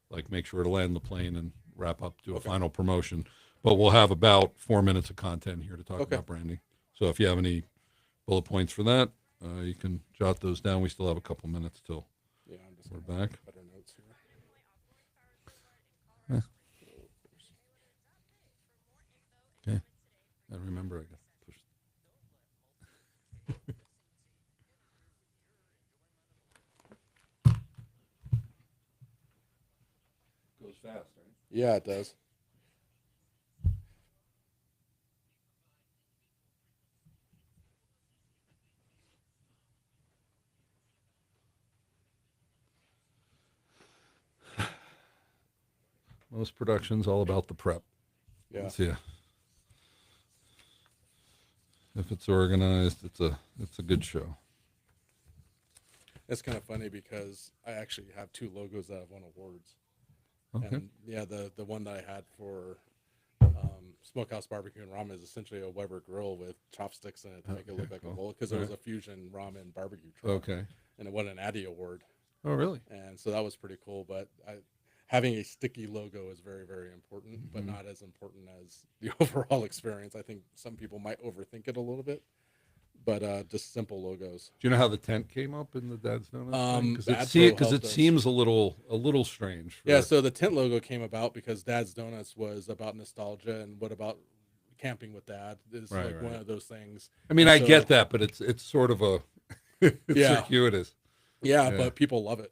like make sure to land the plane and wrap up, do a final promotion. But we'll have about 4 minutes of content here to talk about branding. So if you have any bullet points for that, you can jot those down. We still have a couple minutes till we're back. Better notes here. Okay. I remember I got pushed. Goes fast, right? Yeah, it does. Most production's all about the prep. Yeah. Yeah. If it's organized, it's a good show. It's kind of funny because I actually have 2 logos that have won awards. Okay. And yeah, the one that I had for Smokehouse Barbecue and Ramen is essentially a Weber grill with chopsticks in it to make it look like a bowl, because it was a fusion ramen barbecue truck. Okay. And it won an Addy award. Oh, really? And so that was pretty cool. But having a sticky logo is very, very important, but not as important as the overall experience. I think some people might overthink it a little bit, but just simple logos. Do you know how the tent came up in the Dad's Donuts? Adpro Because it helped us. seems a little strange. For, Yeah, so the tent logo came about because Dad's Donuts was about nostalgia, and what about camping with Dad is Right, like right. one of those things. I mean, And I so- get that, but it's sort of a it's Yeah. circuitous. Yeah, Yeah. but people love it.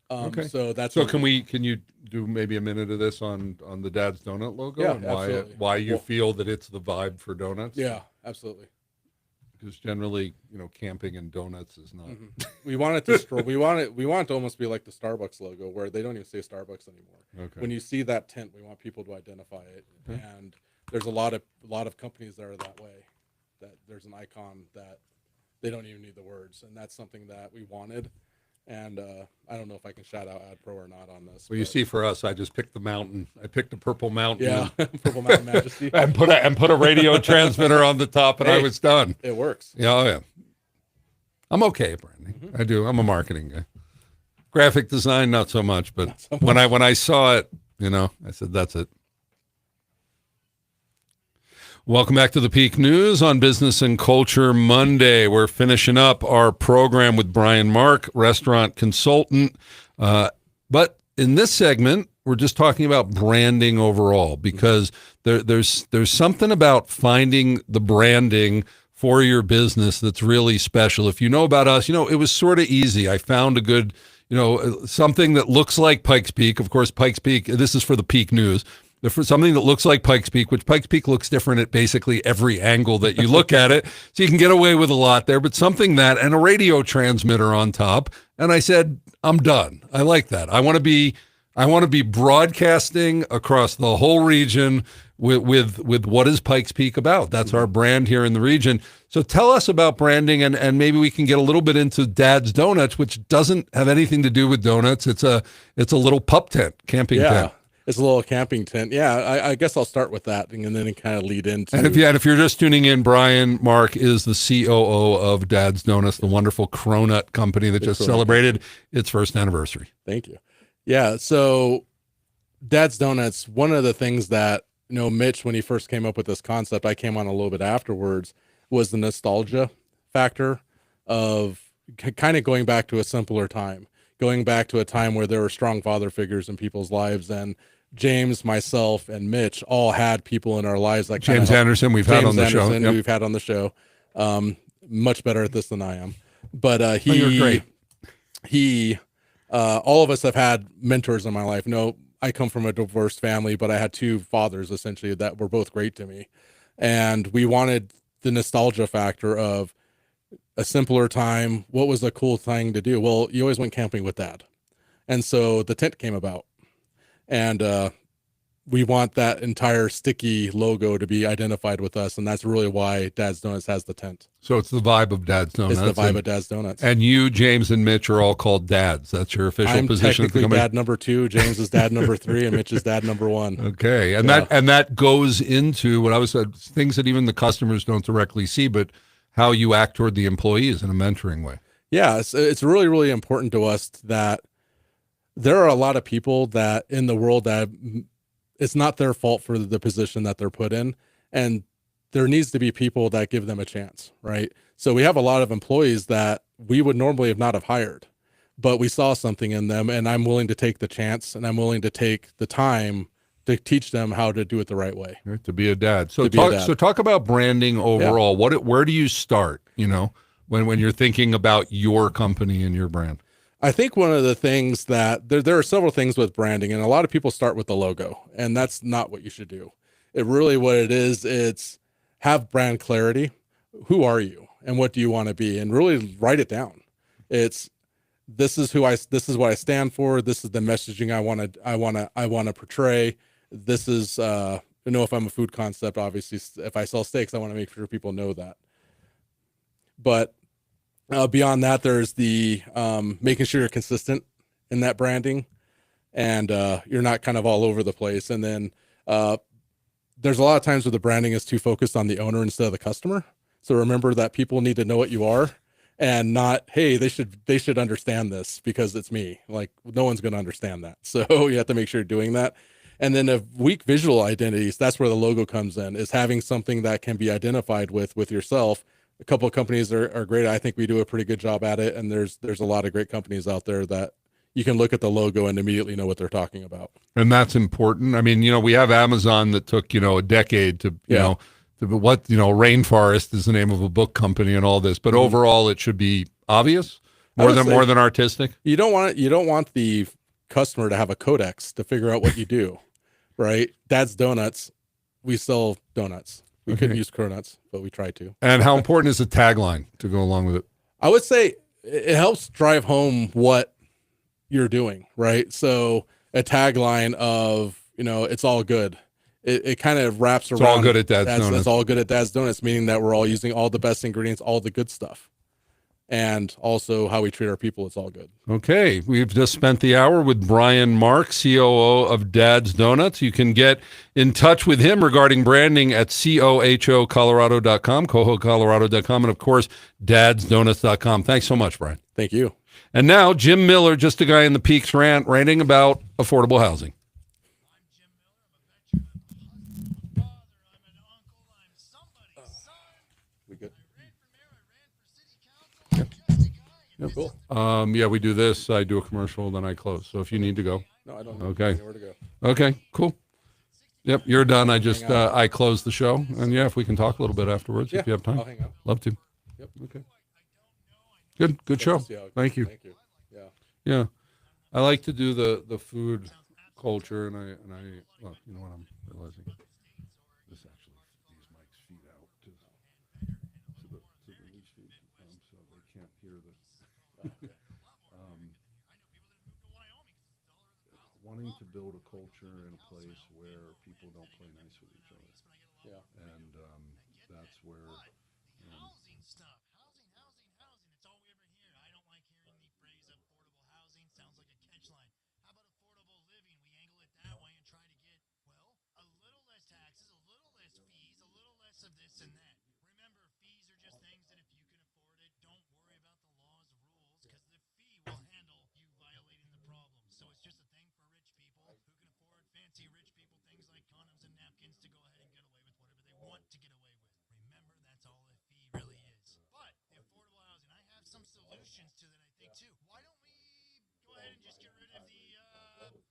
Okay. So that's So what can you do maybe a minute of this on the Dad's Donut logo Yeah, and absolutely. why you Well- feel that it's the vibe for donuts? Yeah, absolutely. Because generally, camping and donuts is not. We want it to we want it to almost be like the Starbucks logo, where they don't even say Starbucks anymore. Okay. When you see that tent, we want people to identify it. And there's a lot of companies that are that way. That there's an icon that they don't even need the words, and that's something that we wanted. And I don't know if I can shout out AdPro or not on this. Well, you but- see, for us, I just picked the mountain. I picked a purple mountain. yeah, Purple Mountain Majesty. And put a radio transmitter on the top, and I Hey. was done. It works. Yeah, oh yeah. I'm okay at branding. Mm-hmm. I do. I'm a marketing guy. Graphic design, not so much. But Not so when I saw it, I said, that's it. Welcome back to the Peak News on Business and Culture Monday. We're finishing up our program with Brian Mark, restaurant consultant. But in this segment, we're just talking about branding overall, because there's something about finding the branding for your business that's really special. If you know about us, it was sort of easy. I found a good, something that looks like Pikes Peak. Of course, Pikes Peak, this is for the Peak News. For something that looks like Pikes Peak, which Pikes Peak looks different at basically every angle that you look at it. So you can get away with a lot there, but something that, and a radio transmitter on top. And I said, I'm done. I like that. I want to be broadcasting across the whole region with what is Pikes Peak about. That's our brand here in the region. So tell us about branding, and maybe we can get a little bit into Dad's Donuts, which doesn't have anything to do with donuts. It's a little pup tent, camping tent. It's a little camping tent. Yeah, I guess I'll start with that, and then kind of lead into. And if you're just tuning in, Brian Mark is the COO of Dad's Donuts, the wonderful cronut company that just Cronut. celebrated its first anniversary. Thank you. Yeah, so Dad's Donuts, one of the things that, Mitch, when he first came up with this concept, I came on a little bit afterwards, was the nostalgia factor of kind of going back to a simpler time, going back to a time where there were strong father figures in people's lives. And James, myself, and Mitch all had people in our lives that James Anderson, we've had on the show. Yep. We've had on the show. Much better at this than I am. But you're great. All of us have had mentors in my life. No, I come from a divorced family, but I had 2 fathers essentially that were both great to me. And we wanted the nostalgia factor of a simpler time. What was a cool thing to do? Well, you always went camping with Dad. And so the tent came about. And we want that entire sticky logo to be identified with us. And that's really why Dad's Donuts has the tent. So it's the vibe of Dad's Donuts. It's the vibe of Dad's Donuts. And you, James, and Mitch are all called dads. That's your official I'm position at the technically company. dad number 2. James is dad number 3, and Mitch is dad number 1. Okay, and Yeah. that goes into what I was said, things that even the customers don't directly see, but how you act toward the employees in a mentoring way. Yeah, it's really, really important to us that there are a lot of people that in the world that it's not their fault for the position that they're put in. And there needs to be people that give them a chance, right? So we have a lot of employees that we would normally have not have hired, but we saw something in them, and I'm willing to take the chance, and I'm willing to take the time to teach them how to do it the right way. Right, to be a dad. So To be a talk, dad. so talk about branding overall. Where do you start? When you're thinking about your company and your brand. I think one of the things that there are several things with branding, and a lot of people start with the logo, and that's not what you should do. It really, what it is, it's have brand clarity. Who are you and what do you want to be? And really write it down. It's this is this is what I stand for. This is the messaging I want to portray. This is, if I'm a food concept, obviously, if I sell steaks, I want to make sure people know that. But beyond that, there's the making sure you're consistent in that branding, and you're not kind of all over the place. And then there's a lot of times where the branding is too focused on the owner instead of the customer. So remember that people need to know what you are, and not, hey, they should understand this because it's me. Like, no one's going to understand that. So you have to make sure you're doing that. And then the weak visual identities, that's where the logo comes in, is having something that can be identified with yourself. A couple of companies are great. I think we do a pretty good job at it. And there's a lot of great companies out there that you can look at the logo and immediately know what they're talking about. And that's important. I mean, we have Amazon that took, a decade to, Rainforest is the name of a book company and all this, but overall it should be obvious more than artistic. You don't want the customer to have a codex to figure out what you do, right? Dad's Donuts, we sell donuts. We couldn't use cronuts, but we tried to. And how important is the tagline to go along with it? I would say it helps drive home what you're doing, right? So a tagline of, it's all good. It kind of wraps around. It's all good at Dad's Donuts. It's all good at Dad's Donuts, meaning that we're all using all the best ingredients, all the good stuff. And also how we treat our people, it's all good. Okay. We've just spent the hour with Brian Mark, COO of Dad's Donuts. You can get in touch with him regarding branding at cohocolorado.com, cohocolorado.com, and of course, dadsdonuts.com. Thanks so much, Brian. Thank you. And now, Jim Miller, just a guy in the Peaks ranting about affordable housing. Yep. Cool. Yeah, we do this. I do a commercial, then I close. So if you need to go. No, I don't. Okay. Anywhere to go. Okay, cool. Yep, you're done. I just I closed the show, and yeah, if we can talk a little bit afterwards, if you have time. I'll hang out. Love to. Yep. Okay. Good show. Thank you. Thank you. Yeah. Yeah, I like to do the food culture, and I well, you know what I'm realizing. This actually these mics feed out to the leach feed, so they can't hear the. Wanting to build a culture in a place where people don't play nice with each other. Yeah. And that's where. Housing stuff. Housing. It's all we ever hear. I don't like hearing the phrase affordable housing. Sounds like a catch line. How about affordable living? We angle it that way and try to get, a little less taxes, a little less fees, a little less of this and that. Remember, fees are just things that if you can afford it, don't worry about the laws, rules, because the fee will handle you violating the problem. So it's just a thing for rich people who can afford fancy rich people things like condoms and napkins to go ahead and get away with whatever they want to get away with. Remember, that's all a fee really is. But the affordable housing, I have some solutions to that, I think, too. Why don't we go ahead and just get rid of a lot of the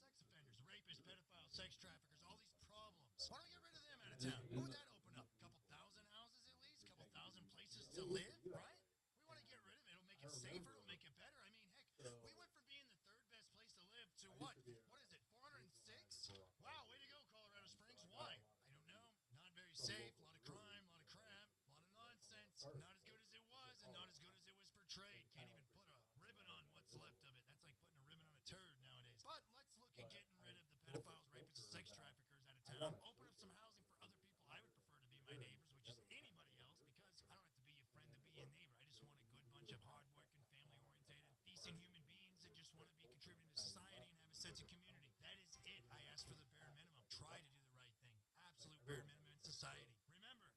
sex offenders, rapists, pedophiles, sex traffickers, all these problems? Why don't we get rid of them out of town? Who would that open up? A couple thousand houses at least? A couple thousand places to live, right? We want to get rid of it. It'll make it safer. It'll make it better. I mean, heck, we went from being the third best place to live to what? What is it, 406? Wow, way to go, Colorado Springs. Why? I don't know. Not very safe. A lot of crime, a lot of crap, a lot of nonsense. Not as good as it was, and not as good as it was portrayed. Can't even put a ribbon on what's left of it. That's like putting a ribbon on a turd nowadays. But let's look at getting rid of the pedophiles, rapists, and sex traffickers out of town. Open up some housing for other people I would prefer to be my neighbors, which is anybody else, because I don't have to be a friend to be a neighbor. I just want a good bunch of hardworking, family-oriented, decent human beings that just want to be contributing to society and have a sense of community. That is it. I ask for the bare minimum. Try to do the right thing. Absolute bare minimum in society. Remember,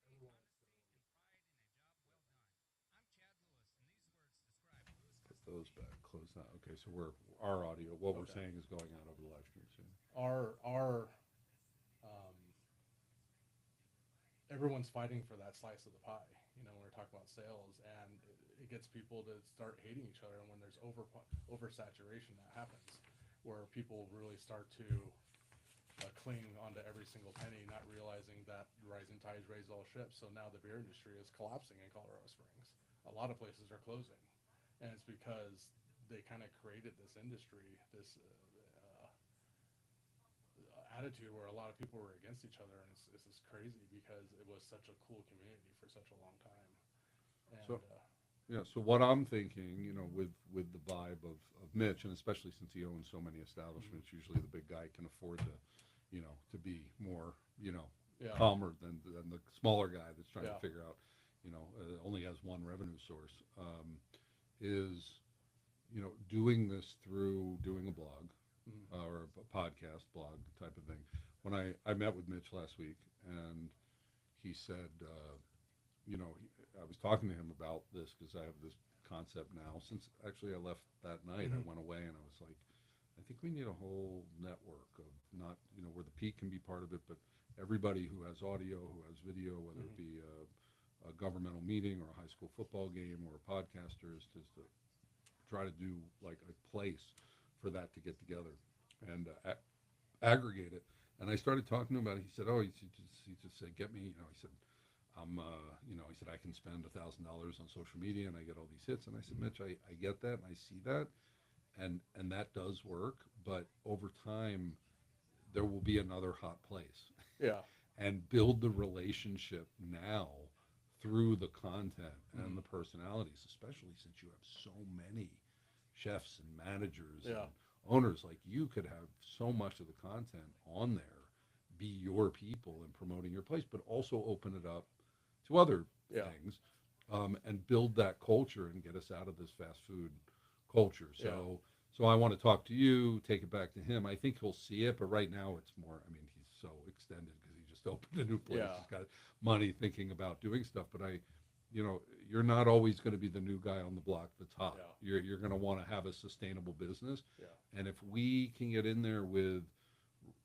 you want it better, be better. Put those back. Close that. Okay, so our audio. What we're saying is going out over the live stream soon. Everyone's fighting for that slice of the pie, when we're talking about sales, and it gets people to start hating each other. And when there's oversaturation, that happens, where people really start to cling onto every single penny, not realizing that rising tides raise all ships. So now the beer industry is collapsing in Colorado Springs. A lot of places are closing, and it's because they kind of created this industry, this attitude where a lot of people were against each other, and it's just crazy because it was such a cool community for such a long time. And Yeah. So what I'm thinking, with the vibe of Mitch, and especially since he owns so many establishments, usually the big guy can afford to, to be more, Yeah. calmer than the smaller guy that's trying Yeah. to figure out, only has one revenue source. Is doing this through doing a blog or a podcast blog type of thing. When I met with Mitch last week, and he said, I was talking to him about this because I have this concept now. Since actually I left that night, I went away and I was like, I think we need a whole network of not, where the Peak can be part of it, but everybody who has audio, who has video, whether it be a governmental meeting or a high school football game or podcasters, just to try to do like a place for that to get together and aggregate it. And I started talking to him about it. He said, he just said, get me, he said, he said, I can spend $1,000 on social media and I get all these hits. And I said, Mitch, I get that and I see that. And that does work. But over time, there will be another hot place. Yeah. And build the relationship now through the content and the personalities, especially since you have so many chefs and managers and owners. Like, you could have so much of the content on there be your people and promoting your place, but also open it up to other things, and build that culture and get us out of this fast food culture. So I want to talk to you, take it back to him. I think he'll see it, but right now it's more, he's so extended because he just opened a new place. Yeah. He's got money thinking about doing stuff, but you're not always going to be the new guy on the block that's hot. Yeah. You're going to want to have a sustainable business. Yeah. And if we can get in there with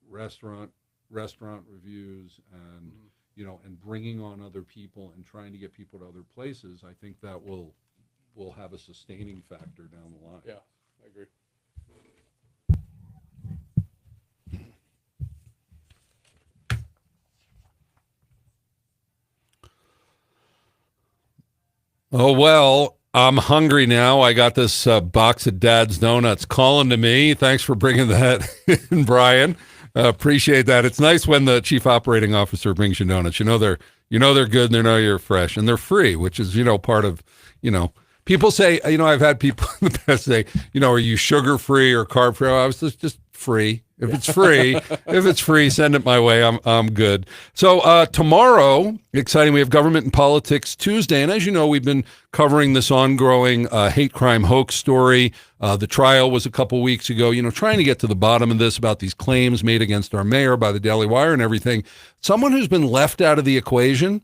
restaurant reviews and, and bringing on other people and trying to get people to other places, I think that will have a sustaining factor down the line. Yeah, I agree. Oh, well, I'm hungry now. I got this box of Dad's Donuts calling to me. Thanks for bringing that in, Brian. Appreciate that. It's nice when the chief operating officer brings you donuts. They're good and they know you're fresh and they're free, which is, part of, people say, I've had people in the past say, are you sugar free or carb free? I was just free. If it's free, send it my way. I'm good. So tomorrow, exciting. We have Government and Politics Tuesday, and as you know, we've been covering this ongoing hate crime hoax story. The trial was a couple weeks ago. Trying to get to the bottom of this about these claims made against our mayor by the Daily Wire and everything. Someone who's been left out of the equation,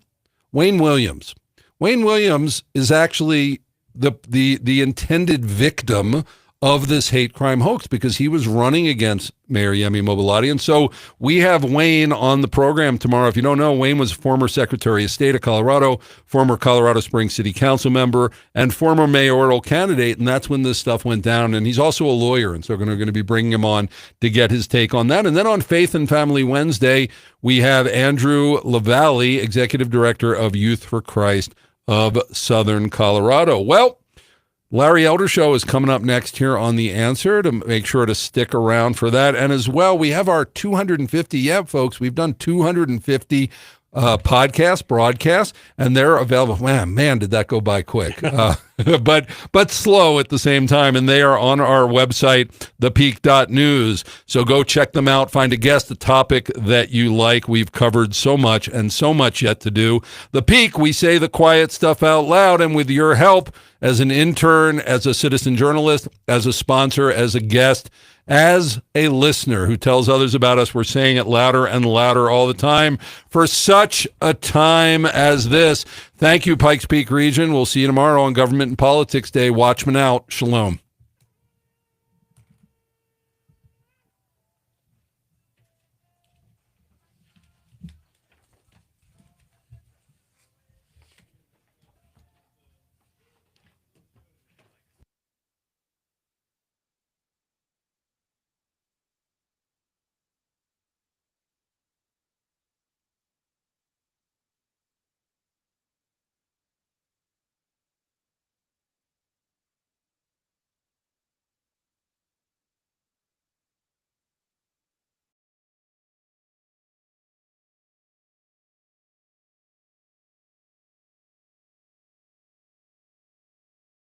Wayne Williams. Wayne Williams is actually the intended victim of this hate crime hoax because he was running against Mayor Yemi Mobolade. And so we have Wayne on the program tomorrow. If you don't know, Wayne was former Secretary of State of Colorado, former Colorado Springs City Council member, and former mayoral candidate. And that's when this stuff went down. And he's also a lawyer. And so we're going to be bringing him on to get his take on that. And then on Faith and Family Wednesday, we have Andrew LaValle, Executive Director of Youth for Christ of Southern Colorado. Well, Larry Elder Show is coming up next here on The Answer, to make sure to stick around for that. And as well, we have our 250, folks, we've done 250 broadcasts, and they're available. Man, did that go by quick. But slow at the same time. And they are on our website, thepeak.news. So go check them out. Find a guest, a topic that you like. We've covered so much and so much yet to do. The Peak, we say the quiet stuff out loud. And with your help as an intern, as a citizen journalist, as a sponsor, as a guest, as a listener who tells others about us, we're saying it louder and louder all the time for such a time as this. Thank you, Pikes Peak Region. We'll see you tomorrow on Government and Politics Day. Watchman out. Shalom.